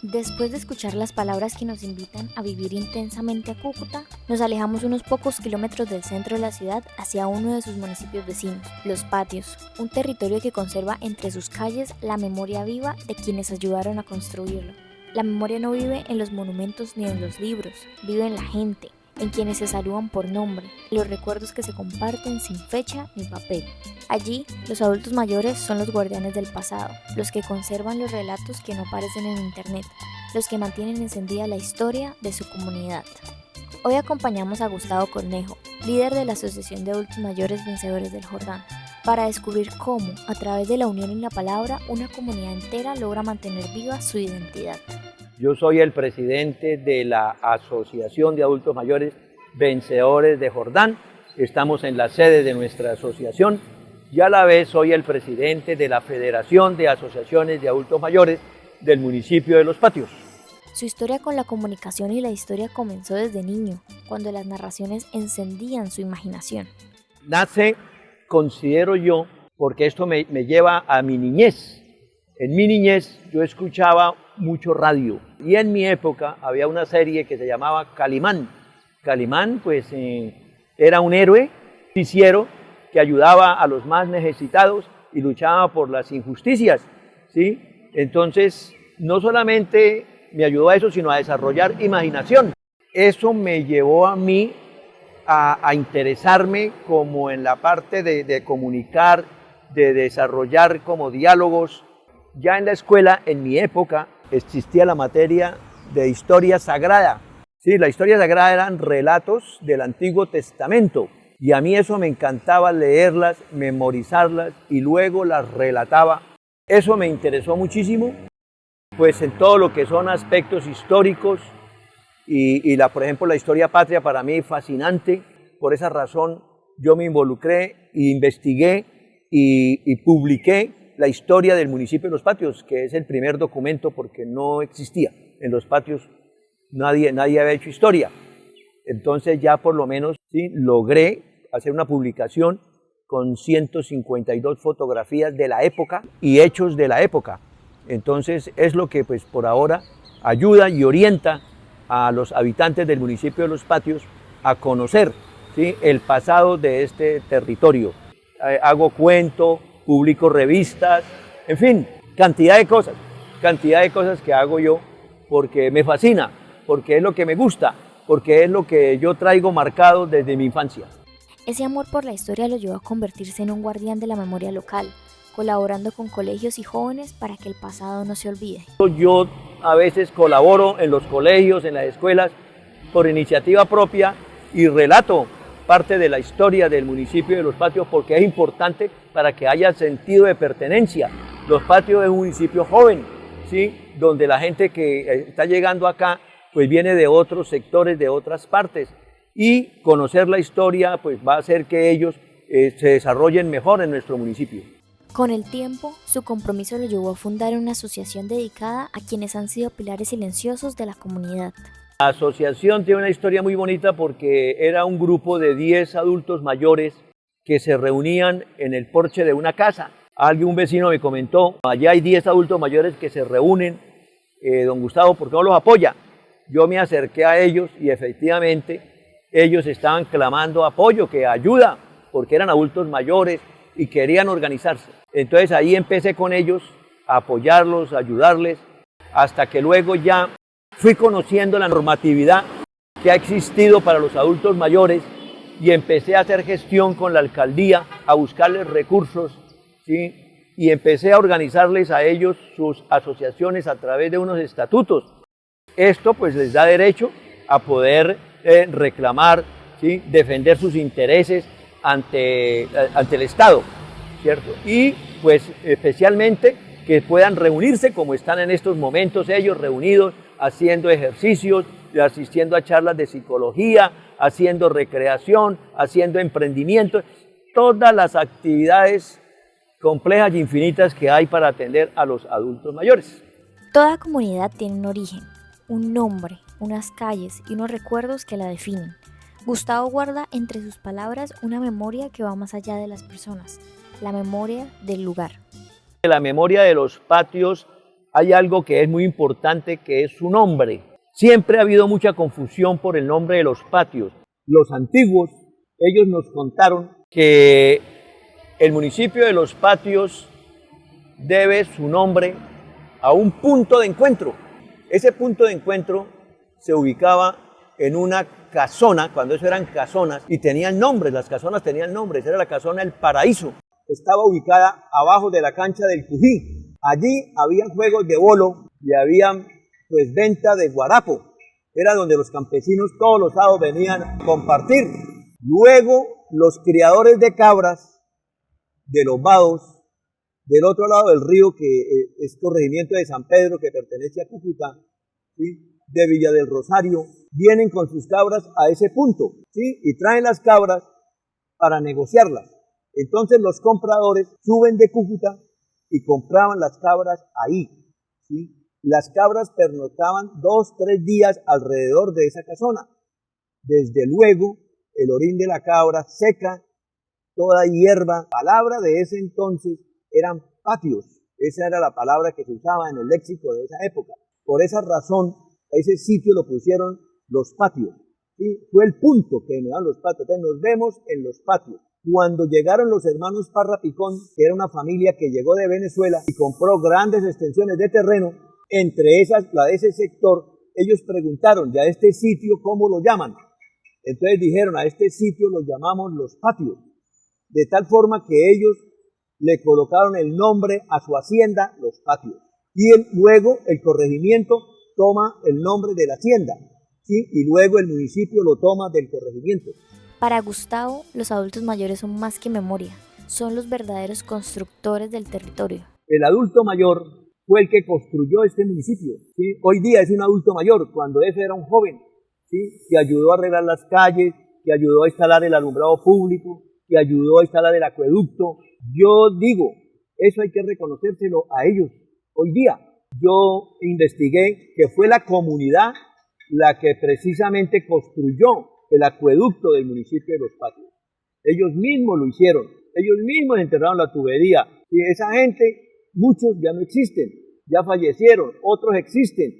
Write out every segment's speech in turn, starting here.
Después de escuchar las palabras que nos invitan a vivir intensamente a Cúcuta, nos alejamos unos pocos kilómetros del centro de la ciudad hacia uno de sus municipios vecinos, Los Patios, un territorio que conserva entre sus calles la memoria viva de quienes ayudaron a construirlo. La memoria no vive en los monumentos ni en los libros, vive en la gente, en quienes se saludan por nombre, los recuerdos que se comparten sin fecha ni papel. Allí, los adultos mayores son los guardianes del pasado, los que conservan los relatos que no aparecen en internet, los que mantienen encendida la historia de su comunidad. Hoy acompañamos a Gustavo Cornejo, líder de la Asociación de Adultos Mayores Vencedores del Jordán, para descubrir cómo, a través de la unión en la palabra, una comunidad entera logra mantener viva su identidad. Yo soy el presidente de la Asociación de Adultos Mayores Vencedores de Jordán. Estamos en la sede de nuestra asociación y a la vez soy el presidente de la Federación de Asociaciones de Adultos Mayores del municipio de Los Patios. Su historia con la comunicación y la historia comenzó desde niño, cuando las narraciones encendían su imaginación. Nace, considero yo, porque esto me lleva a mi niñez. En mi niñez yo escuchaba mucho radio y en mi época había una serie que se llamaba Calimán. Calimán pues era un héroe justiciero que ayudaba a los más necesitados y luchaba por las injusticias, ¿sí? Entonces no solamente me ayudó a eso, sino a desarrollar imaginación. Eso me llevó a mí a interesarme como en la parte de comunicar, de desarrollar como diálogos. Ya en la escuela, en mi época, existía la materia de historia sagrada. Sí, la historia sagrada eran relatos del Antiguo Testamento y a mí eso me encantaba leerlas, memorizarlas y luego las relataba. Eso me interesó muchísimo, pues en todo lo que son aspectos históricos por ejemplo, la historia patria para mí fascinante. Por esa razón yo me involucré, investigué y publiqué la historia del municipio de Los Patios, que es el primer documento porque no existía. En Los Patios nadie había hecho historia. Entonces ya por lo menos sí, logré hacer una publicación con 152 fotografías de la época y hechos de la época. Entonces es lo que pues por ahora ayuda y orienta a los habitantes del municipio de Los Patios a conocer, ¿sí?, el pasado de este territorio. Hago cuento, publico revistas, en fin, cantidad de cosas que hago yo porque me fascina, porque es lo que me gusta, porque es lo que yo traigo marcado desde mi infancia. Ese amor por la historia lo llevó a convertirse en un guardián de la memoria local, colaborando con colegios y jóvenes para que el pasado no se olvide. Yo a veces colaboro en los colegios, en las escuelas, por iniciativa propia y relato parte de la historia del municipio de Los Patios porque es importante para que haya sentido de pertenencia. Los Patios es un municipio joven, ¿sí?, donde la gente que está llegando acá pues viene de otros sectores, de otras partes, y conocer la historia pues va a hacer que ellos se desarrollen mejor en nuestro municipio. Con el tiempo, su compromiso lo llevó a fundar una asociación dedicada a quienes han sido pilares silenciosos de la comunidad. La asociación tiene una historia muy bonita porque era un grupo de 10 adultos mayores que se reunían en el porche de una casa. Un vecino me comentó, allá hay 10 adultos mayores que se reúnen, don Gustavo, ¿por qué no los apoya? Yo me acerqué a ellos y efectivamente ellos estaban clamando apoyo, que ayuda, porque eran adultos mayores y querían organizarse. Entonces ahí empecé con ellos a apoyarlos, a ayudarles, hasta que luego ya fui conociendo la normatividad que ha existido para los adultos mayores y empecé a hacer gestión con la alcaldía, a buscarles recursos, ¿sí?, y empecé a organizarles a ellos sus asociaciones a través de unos estatutos. Esto pues les da derecho a poder reclamar, ¿sí?, defender sus intereses ante el Estado, ¿cierto? Y pues especialmente que puedan reunirse como están en estos momentos ellos reunidos, haciendo ejercicios, asistiendo a charlas de psicología, haciendo recreación, haciendo emprendimiento, todas las actividades complejas y infinitas que hay para atender a los adultos mayores. Toda comunidad tiene un origen, un nombre, unas calles y unos recuerdos que la definen. Gustavo guarda entre sus palabras una memoria que va más allá de las personas, la memoria del lugar. La memoria de Los Patios hay algo que es muy importante, que es su nombre. Siempre ha habido mucha confusión por el nombre de los patios. Los antiguos, ellos nos contaron que el municipio de Los Patios debe su nombre a un punto de encuentro. Ese punto de encuentro se ubicaba en una casona, cuando eso eran casonas, y tenían nombres, las casonas tenían nombres. Era la casona El Paraíso. Estaba ubicada abajo de la cancha del Cují. Allí había juegos de bolo y había pues venta de guarapo. Era donde los campesinos todos los sábados venían a compartir. Luego los criadores de cabras de los vados, del otro lado del río, que es corregimiento de San Pedro, que pertenece a Cúcuta, ¿sí?, de Villa del Rosario, vienen con sus cabras a ese punto, ¿sí?, y traen las cabras para negociarlas. Entonces los compradores suben de Cúcuta y compraban las cabras ahí, ¿sí? Las cabras pernoctaban 2, 3 días alrededor de esa casona. Desde luego, el orín de la cabra seca, toda hierba. La palabra de ese entonces eran patios. Esa era la palabra que se usaba en el léxico de esa época. Por esa razón, a ese sitio lo pusieron Los Patios, ¿sí? Fue el punto que me dan Los Patios. Entonces nos vemos en Los Patios. Cuando llegaron los hermanos Parra Picón, que era una familia que llegó de Venezuela y compró grandes extensiones de terreno, entre esas, la de ese sector, ellos preguntaron, ¿ya este sitio cómo lo llaman? Entonces dijeron, a este sitio lo llamamos Los Patios, de tal forma que ellos le colocaron el nombre a su hacienda, Los Patios. Y luego el corregimiento toma el nombre de la hacienda, ¿sí? Y luego el municipio lo toma del corregimiento. Para Gustavo, los adultos mayores son más que memoria, son los verdaderos constructores del territorio. El adulto mayor fue el que construyó este municipio, ¿sí? Hoy día es un adulto mayor, cuando ese era un joven, ¿sí?, que ayudó a arreglar las calles, que ayudó a instalar el alumbrado público, que ayudó a instalar el acueducto. Yo digo, eso hay que reconocérselo a ellos hoy día. Yo investigué que fue la comunidad la que precisamente construyó el acueducto del municipio de Los Patios. Ellos mismos lo hicieron, ellos mismos enterraron la tubería. Y esa gente, muchos ya no existen, ya fallecieron, otros existen,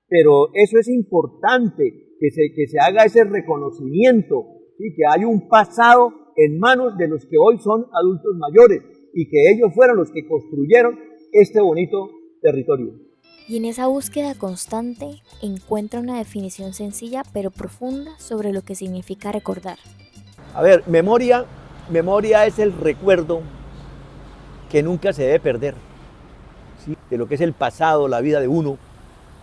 pero eso es importante, que se haga ese reconocimiento, ¿sí?, que hay un pasado en manos de los que hoy son adultos mayores y que ellos fueron los que construyeron este bonito territorio. Y en esa búsqueda constante encuentra una definición sencilla pero profunda sobre lo que significa recordar. A ver, memoria es el recuerdo que nunca se debe perder, ¿sí?, de lo que es el pasado, la vida de uno.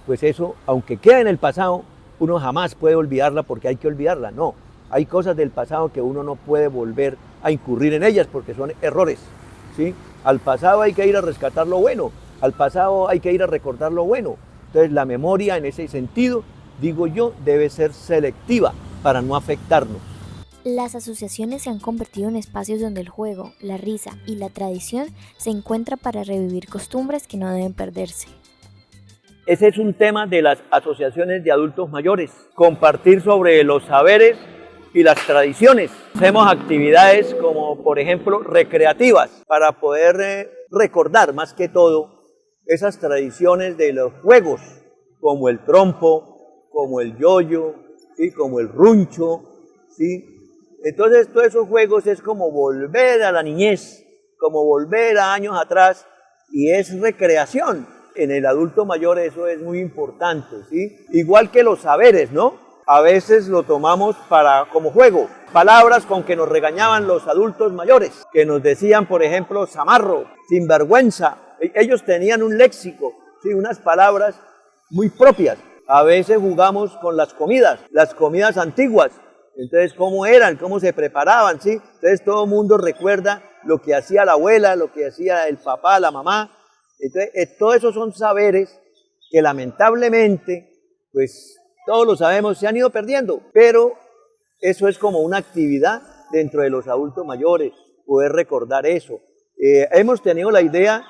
Pues eso, aunque quede en el pasado, uno jamás puede olvidarla porque hay que olvidarla. No, hay cosas del pasado que uno no puede volver a incurrir en ellas porque son errores, ¿sí? Al pasado hay que ir a rescatar lo bueno, al pasado hay que ir a recordar lo bueno. Entonces la memoria en ese sentido, digo yo, debe ser selectiva para no afectarnos. Las asociaciones se han convertido en espacios donde el juego, la risa y la tradición se encuentran para revivir costumbres que no deben perderse. Ese es un tema de las asociaciones de adultos mayores, compartir sobre los saberes y las tradiciones. Hacemos actividades como, por ejemplo, recreativas, para poder recordar más que todo esas tradiciones de los juegos, como el trompo, como el yoyo, ¿sí?, como el runcho, ¿sí? Entonces todos esos juegos es como volver a la niñez, como volver a años atrás, y es recreación. En el adulto mayor eso es muy importante, ¿sí? Igual que los saberes, ¿no? A veces lo tomamos como juego. Palabras con que nos regañaban los adultos mayores, que nos decían, por ejemplo, zamarro, sinvergüenza. Ellos tenían un léxico, ¿sí?, unas palabras muy propias. A veces jugamos con las comidas antiguas. Entonces, ¿cómo eran? ¿Cómo se preparaban? ¿Sí? Entonces, todo el mundo recuerda lo que hacía la abuela, lo que hacía el papá, la mamá. Entonces, todos esos son saberes que lamentablemente, pues todos lo sabemos, se han ido perdiendo, pero eso es como una actividad dentro de los adultos mayores, poder recordar eso. Hemos tenido la idea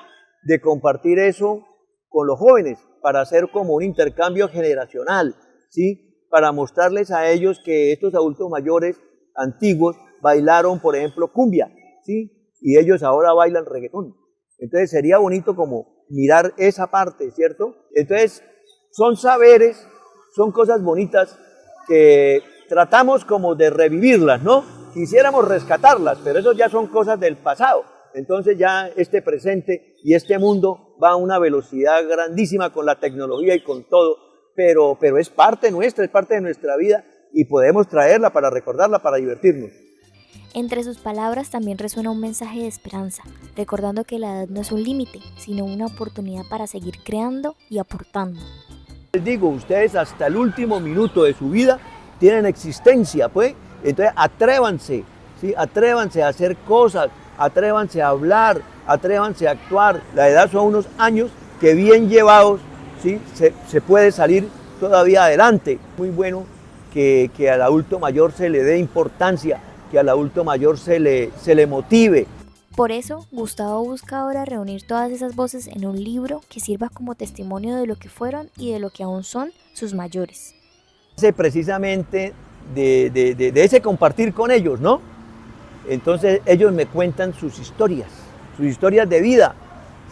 de compartir eso con los jóvenes para hacer como un intercambio generacional, ¿sí?, para mostrarles a ellos que estos adultos mayores antiguos bailaron, por ejemplo, cumbia, ¿sí?, y ellos ahora bailan reggaetón. Entonces sería bonito como mirar esa parte, ¿cierto? Entonces, son saberes, son cosas bonitas que tratamos como de revivirlas, ¿no? Quisiéramos rescatarlas, pero eso ya son cosas del pasado. Entonces ya este presente y este mundo va a una velocidad grandísima con la tecnología y con todo, pero es parte nuestra, es parte de nuestra vida y podemos traerla para recordarla, para divertirnos. Entre sus palabras también resuena un mensaje de esperanza, recordando que la edad no es un límite, sino una oportunidad para seguir creando y aportando. Les digo, ustedes hasta el último minuto de su vida tienen existencia, pues, entonces atrévanse, ¿sí? Atrévanse a hacer cosas, atrévanse a hablar, atrévanse a actuar. La edad son unos años que bien llevados, ¿sí? se puede salir todavía adelante. Muy bueno que al adulto mayor se le dé importancia, que al adulto mayor se le motive. Por eso, Gustavo busca ahora reunir todas esas voces en un libro que sirva como testimonio de lo que fueron y de lo que aún son sus mayores. Precisamente de ese compartir con ellos, ¿no? Entonces ellos me cuentan sus historias de vida,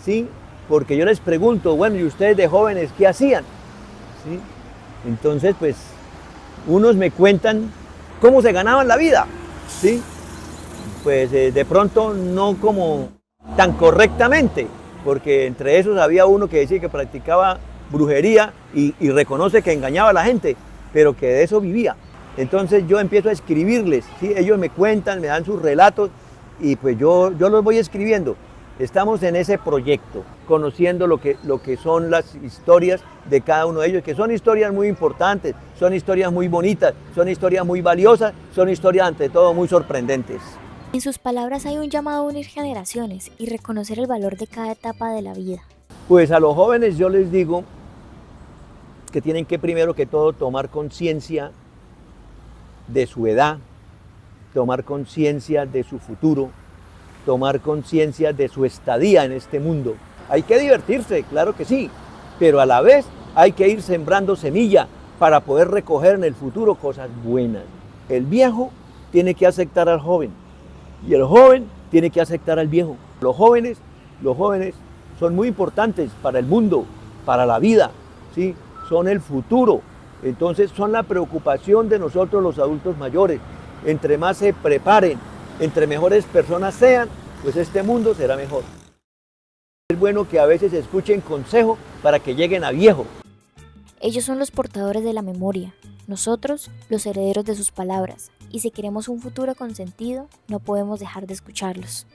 ¿sí? Porque yo les pregunto, bueno, ¿y ustedes de jóvenes qué hacían? ¿Sí? Entonces, pues, unos me cuentan cómo se ganaban la vida, ¿sí? Pues de pronto no como tan correctamente, porque entre esos había uno que decía que practicaba brujería y reconoce que engañaba a la gente, pero que de eso vivía. Entonces yo empiezo a escribirles, ¿sí? Ellos me cuentan, me dan sus relatos y pues yo los voy escribiendo. Estamos en ese proyecto, conociendo lo que son las historias de cada uno de ellos, que son historias muy importantes, son historias muy bonitas, son historias muy valiosas, son historias ante todo muy sorprendentes. En sus palabras hay un llamado a unir generaciones y reconocer el valor de cada etapa de la vida. Pues a los jóvenes yo les digo que tienen que primero que todo tomar conciencia de su edad, tomar conciencia de su futuro, tomar conciencia de su estadía en este mundo. Hay que divertirse, claro que sí, pero a la vez hay que ir sembrando semilla para poder recoger en el futuro cosas buenas. El viejo tiene que aceptar al joven y el joven tiene que aceptar al viejo. Los jóvenes son muy importantes para el mundo, para la vida, ¿sí? Son el futuro. Entonces son la preocupación de nosotros los adultos mayores. Entre más se preparen, entre mejores personas sean, pues este mundo será mejor. Es bueno que a veces escuchen consejo para que lleguen a viejo. Ellos son los portadores de la memoria, nosotros los herederos de sus palabras, y si queremos un futuro con sentido, no podemos dejar de escucharlos.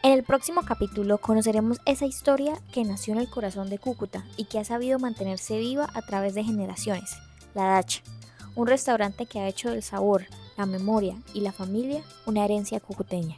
En el próximo capítulo conoceremos esa historia que nació en el corazón de Cúcuta y que ha sabido mantenerse viva a través de generaciones, La Dacha, un restaurante que ha hecho del sabor, la memoria y la familia una herencia cucuteña.